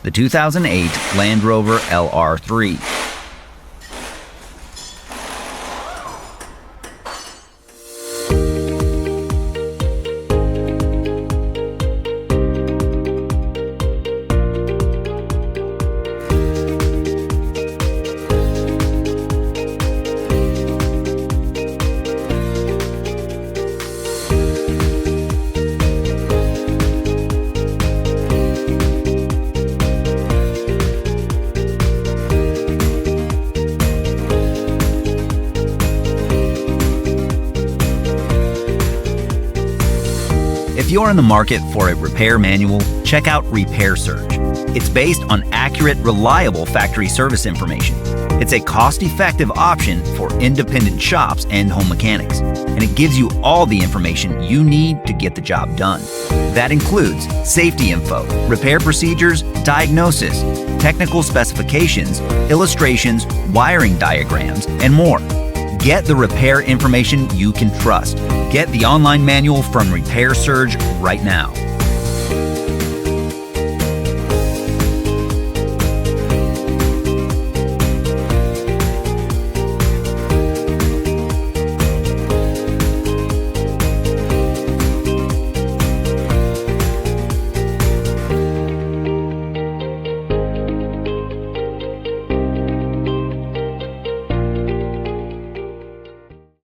the 2008 Land Rover LR3. If you're in the market for a repair manual, check out Repair Surge. It's based on accurate, reliable factory service information. It's a cost-effective option for independent shops and home mechanics, and it gives you all the information you need to get the job done. That includes safety info, repair procedures, diagnosis, technical specifications, illustrations, wiring diagrams, and more. Get the repair information you can trust. Get the online manual from Repair Surge right now.